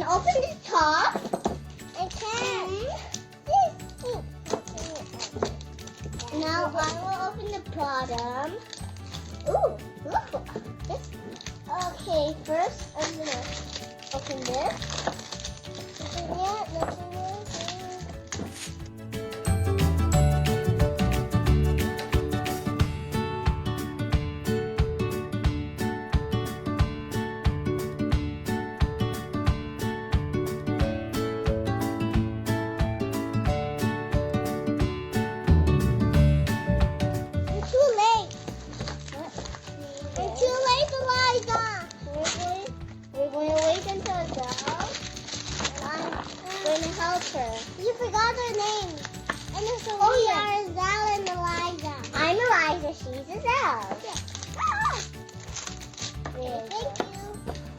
open the top. Okay. Now I will open the bottom. Ooh, look this. Okay, first I'm gonna open this. You forgot their names. And it's so Oh, weird. yeah. Ezelle and Elyzza. I'm Elyzza, she's Ezelle. Okay, thank you.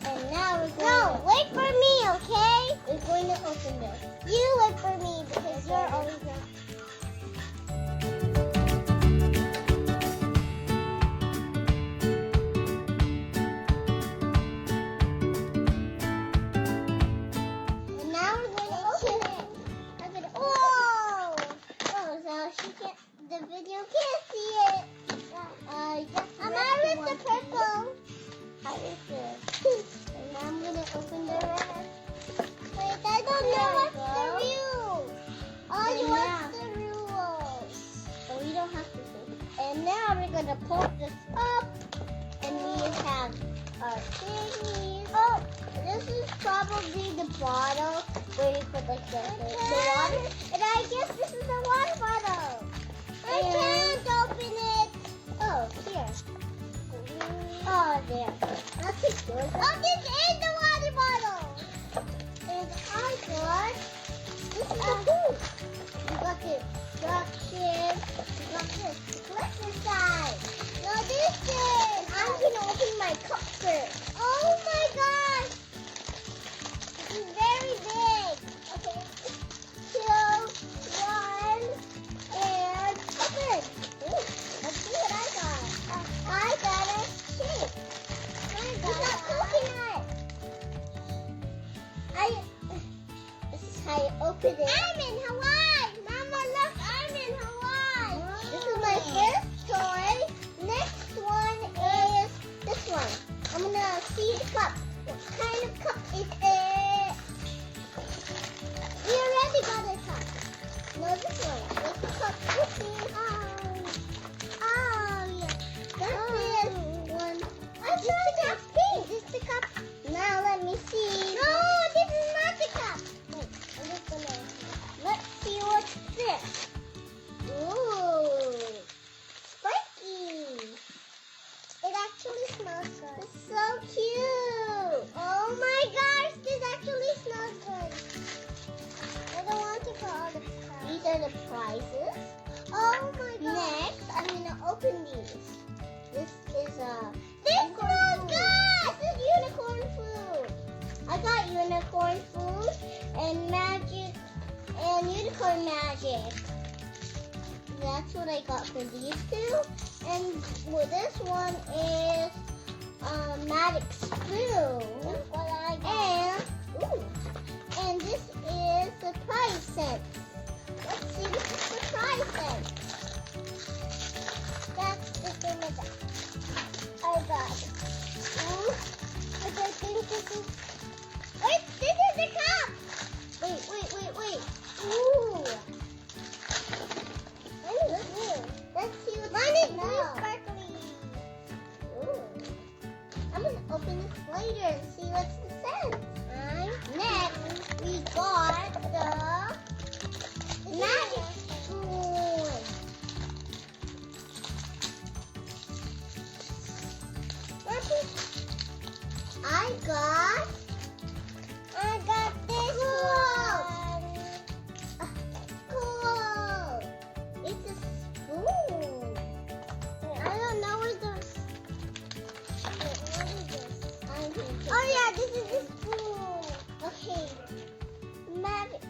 And now we're going No, wait for me, okay? we're going to open this. You wait for me because you're always not. And now we're going to open it. Whoa! Oh, so she can't. The video can't see it. I'm out with the purple. How is this? And now I'm gonna open the red. Wait, I don't know what's the rules. Oh, you want the rules. So we don't have to see. And now we're going to pull this up. And we have our thingies. Oh, this is probably the bottle Where you put like the water. And I guess this is the water bottle. I And- can't open it. Oh, here. Oh, there. That's it. Oh, this is the water bottle. And I got This is the food. we got the instructions. We got this glitter side. No, this is. I'm gonna open my cup first. Oh my gosh. This is very big. Okay. 2, 1, and open. Ooh, let's see what I got. I got a shake. I We got coconut. This is how you open it. I'm in Hawaii. Mama, look, I'm in Hawaii. This is my first toy. Next one is this one. I'm gonna see the cup. What kind of cup is it? We already got a cup. No, this one. What's the cup? Poopsie. Oh, yeah. That's this one. I saw the cup pink. Is this the cup? Now let me see. No, this is not the cup. Wait, I'm just gonna. Let's see what's this. Ooh, spiky. It actually smells good. It's so cute. Oh my gosh, this actually smells good. I don't want to put all the stuff. These are the prizes. Oh my gosh. Next, I'm gonna open these. This is This smells good. This is unicorn food. I got unicorn food and magic and unicorn magic. That's what I got for these two. And well, this one is magic spoon. That's what I got. And this is surprise scent. Let's see the surprise scent. That's the thing I got. I got it. Ooh. I think this is. Wait, this is the cup. Wait. Ooh. Let's see what Mine is blue smells. sparkly. Ooh. I'm gonna open this later and see what's the scent. Next, we got the magic spoon. I got this one. cool. It's a spoon. I don't know what the. What is this? I'm thinking. Oh yeah, this is the spoon. Okay. Magic.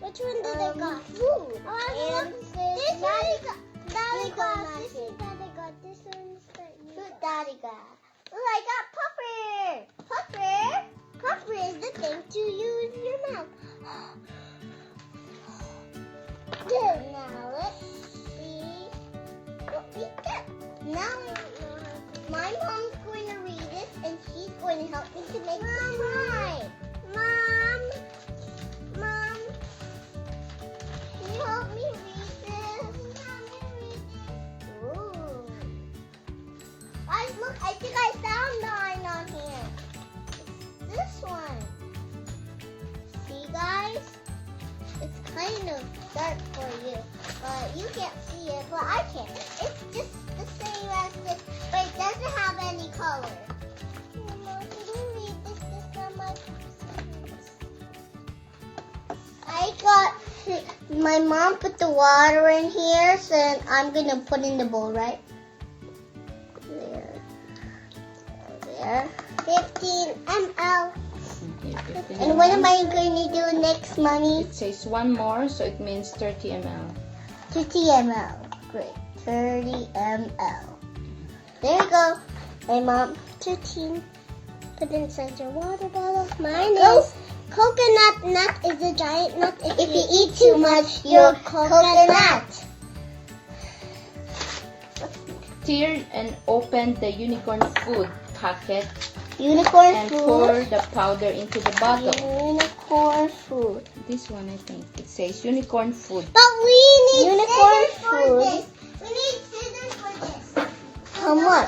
Which one did I got? Food. Oh, And look, this this magic. one Daddy Unicorn got. This magic. is Daddy got. This one's that you Fruit got. Daddy got. Oh, I got Puffer. Puffer is the thing to use your mouth. Good. Now let's see what we got. Now my mom's going to read this and she's going to help me to make the slime. Mom, can you help me read this? Ooh. Guys, look, I think I found mine on here. It's this one. See, guys? It's kind of dark for you, but you can't see it, but I can. It's just the same as this, but it doesn't have any color. Mama, can you read this on my my mom put the water in here, so I'm going to put in the bowl, right? There. 15 ml. And what am I going to do next, Mommy? It says one more, so it means 30 ml. 30 ml. Great. 30 ml. There you go. My mom, 13. Put it inside your water bottle. Mine is coconut nut is a giant nut. If you eat too much, you're coconut. Tear and open the unicorn food packet Unicorn and food. pour the powder into the bottle. Unicorn food. This one, I think. It says unicorn food. But we need unicorn food. We need scissors for this. How much?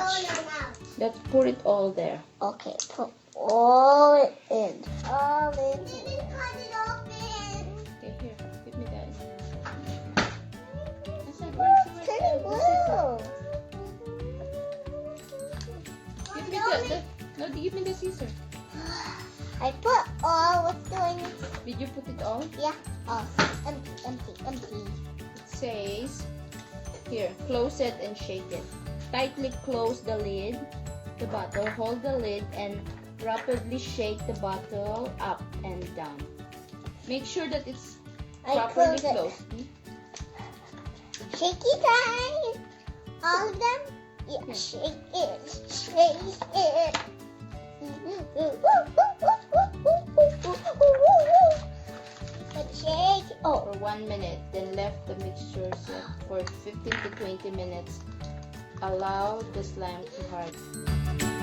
Let's pour it all there. Okay, put all in. All in. Didn't cut it open. Okay, here. Give me that. It's turning blue. Give me the scissors. I put all. What's going on? Did you put it all? Yeah. Oh, empty. It says, here, close it and shake it. Tightly close the lid, the bottle, hold the lid and rapidly shake the bottle up and down. Make sure that it's properly closed. Shaky time. All of them? Yeah, shake it. Shake. Oh. For 1 minute, then left the mixture set for 15 to 20 minutes. Allow the slime to harden.